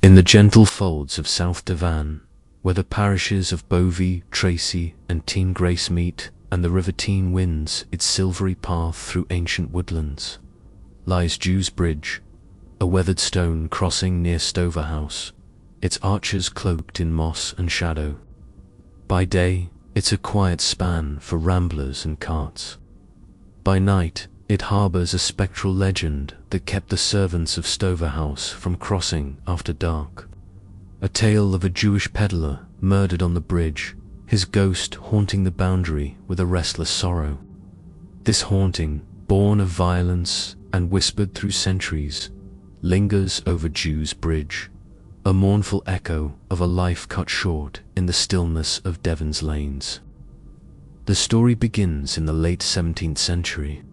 In the gentle folds of South Devon, where the parishes of Bovey Tracey and Teen Grace meet, and the river Teen winds its silvery path through ancient woodlands, lies Jew's Bridge, a weathered stone crossing near Stover House, its arches cloaked in moss and shadow. By day, it's a quiet span for ramblers and carts. By night, it harbors a spectral legend that kept the servants of Stover House from crossing after dark. A tale of a Jewish peddler murdered on the bridge, his ghost haunting the boundary with a restless sorrow. This haunting, born of violence and whispered through centuries, lingers over Jew's Bridge, a mournful echo of a life cut short in the stillness of Devon's lanes. The story begins in the late 17th century,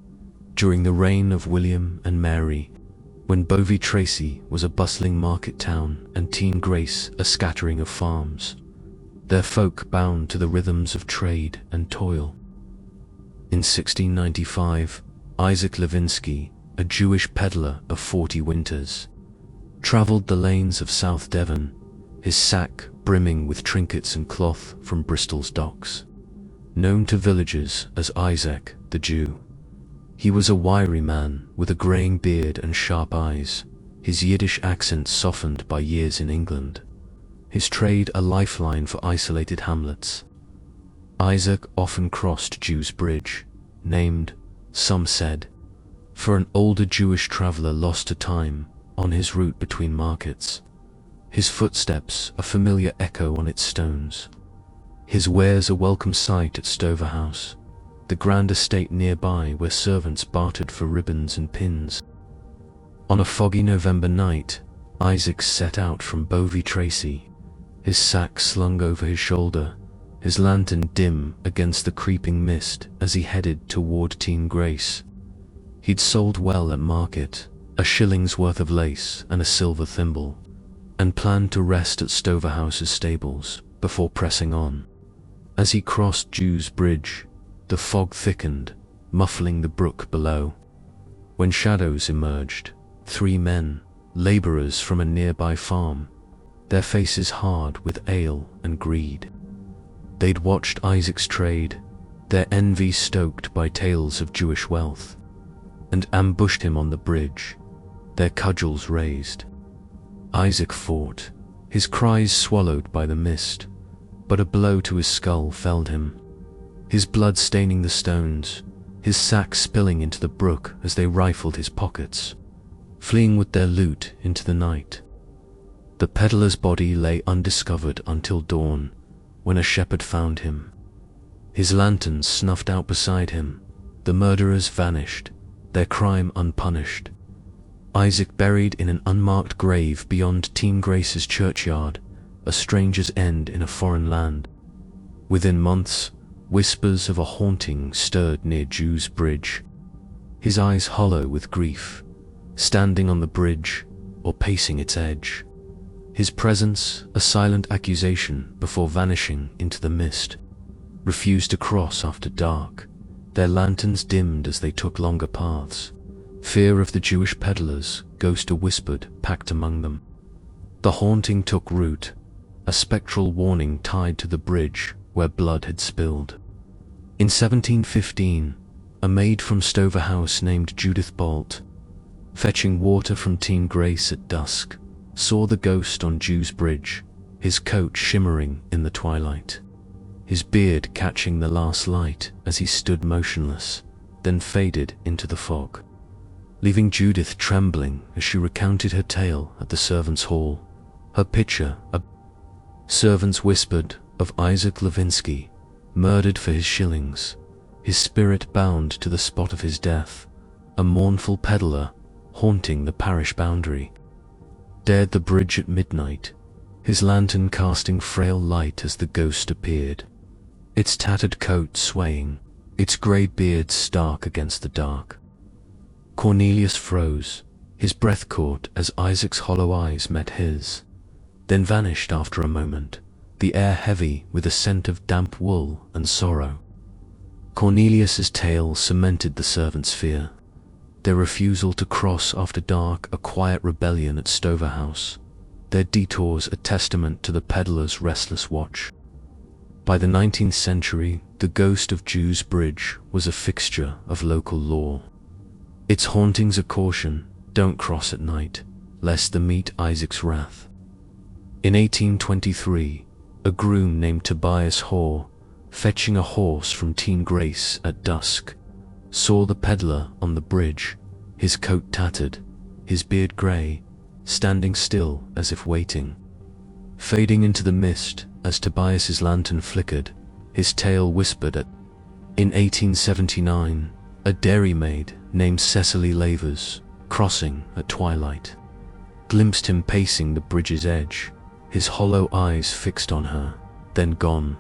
during the reign of William and Mary, when Bovey Tracey was a bustling market town and Teen Grace a scattering of farms, their folk bound to the rhythms of trade and toil. In 1695, Isaac Levinsky, a Jewish peddler of 40 winters, travelled the lanes of South Devon, his sack brimming with trinkets and cloth from Bristol's docks. Known to villagers as Isaac the Jew, he was a wiry man with a greying beard and sharp eyes, his Yiddish accent softened by years in England, his trade a lifeline for isolated hamlets. Isaac often crossed Jew's Bridge, named, some said, for an older Jewish traveller lost to time on his route between markets, his footsteps a familiar echo on its stones, his wares a welcome sight at Stover House, the grand estate nearby where servants bartered for ribbons and pins. On a foggy November night, Isaac set out from Bovey Tracey, his sack slung over his shoulder, his lantern dim against the creeping mist as he headed toward Teen Grace. He'd sold well at market, a shilling's worth of lace and a silver thimble, and planned to rest at Stover House's stables before pressing on. As he crossed Jew's Bridge, the fog thickened, muffling the brook below. When shadows emerged, 3 men, labourers from a nearby farm, their faces hard with ale and greed. They'd watched Isaac's trade, their envy stoked by tales of Jewish wealth, and ambushed him on the bridge, their cudgels raised. Isaac fought, his cries swallowed by the mist, but a blow to his skull felled him, his blood staining the stones, his sack spilling into the brook as they rifled his pockets, fleeing with their loot into the night. The peddler's body lay undiscovered until dawn, when a shepherd found him. His lantern snuffed out beside him, the murderers vanished, their crime unpunished. Isaac buried in an unmarked grave beyond Teen Grace's churchyard, a stranger's end in a foreign land. Within months, whispers of a haunting stirred near Jew's Bridge, his eyes hollow with grief, standing on the bridge or pacing its edge, his presence a silent accusation before vanishing into the mist. Refused to cross after dark, their lanterns dimmed as they took longer paths. Fear of the Jewish peddlers, ghost a whispered, packed among them. The haunting took root, a spectral warning tied to the bridge where blood had spilled. In 1715, a maid from Stover House named Judith Bolt, fetching water from Teen Grace at dusk, saw the ghost on Jew's Bridge, his coat shimmering in the twilight, his beard catching the last light as he stood motionless, then faded into the fog, leaving Judith trembling as she recounted her tale at the servants' hall. Her picture, a servants whispered of Isaac Levinsky, murdered for his shillings, his spirit bound to the spot of his death, a mournful peddler haunting the parish boundary. Dared the bridge at midnight, his lantern casting frail light as the ghost appeared, its tattered coat swaying, its grey beard stark against the dark. Cornelius froze, his breath caught as Isaac's hollow eyes met his, then vanished after a moment, the air heavy with a scent of damp wool and sorrow. Cornelius's tale cemented the servants' fear, their refusal to cross after dark a quiet rebellion at Stover House, their detours a testament to the peddler's restless watch. By the 19th century, the ghost of Jew's Bridge was a fixture of local lore. Its hauntings a caution: don't cross at night, lest the meet Isaac's wrath. In 1823, a groom named Tobias Hoare, fetching a horse from Teen Grace at dusk, saw the peddler on the bridge, his coat tattered, his beard grey, standing still as if waiting. Fading into the mist as Tobias's lantern flickered, his tale whispered at. In 1879, a dairymaid named Cecily Lavers, crossing at twilight, glimpsed him pacing the bridge's edge, his hollow eyes fixed on her, then gone,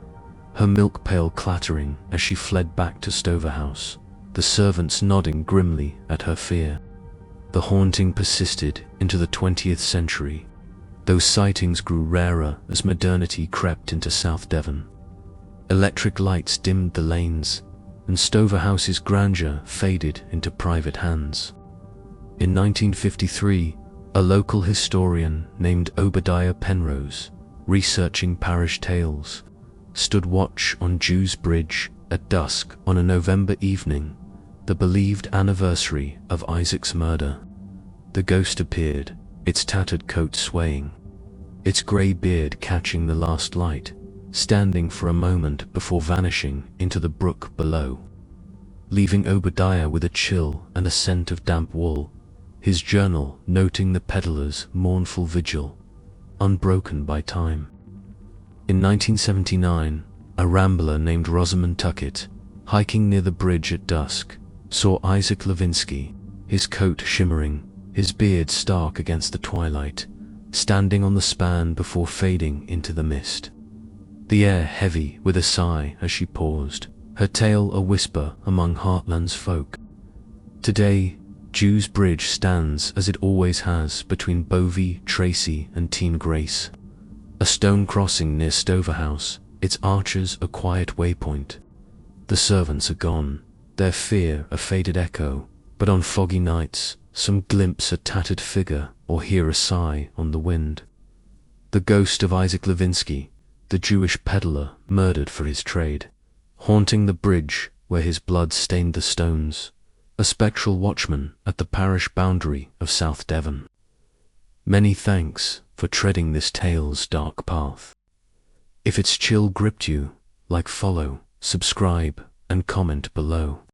her milk pail clattering as she fled back to Stoverhouse, the servants nodding grimly at her fear. The haunting persisted into the 20th century. Those sightings grew rarer as modernity crept into South Devon. Electric lights dimmed the lanes, and Stoverhouse's grandeur faded into private hands. In 1953, a local historian named Obadiah Penrose, researching parish tales, stood watch on Jew's Bridge at dusk on a November evening, the believed anniversary of Isaac's murder. The ghost appeared, its tattered coat swaying, its grey beard catching the last light, standing for a moment before vanishing into the brook below, leaving Obadiah with a chill and a scent of damp wool, his journal noting the peddler's mournful vigil, unbroken by time. In 1979, a rambler named Rosamond Tuckett, hiking near the bridge at dusk, saw Isaac Levinsky, his coat shimmering, his beard stark against the twilight, standing on the span before fading into the mist. The air heavy with a sigh as she paused, her tale a whisper among Heartland's folk. Today, Jew's Bridge stands as it always has between Bovey Tracey and Teen Grace, a stone crossing near Stoverhouse, its arches a quiet waypoint. The servants are gone, their fear a faded echo, but on foggy nights, some glimpse a tattered figure or hear a sigh on the wind. The ghost of Isaac Levinsky, the Jewish peddler murdered for his trade, haunting the bridge where his blood stained the stones, a spectral watchman at the parish boundary of South Devon. Many thanks for treading this tale's dark path. If its chill gripped you, follow, subscribe, and comment below.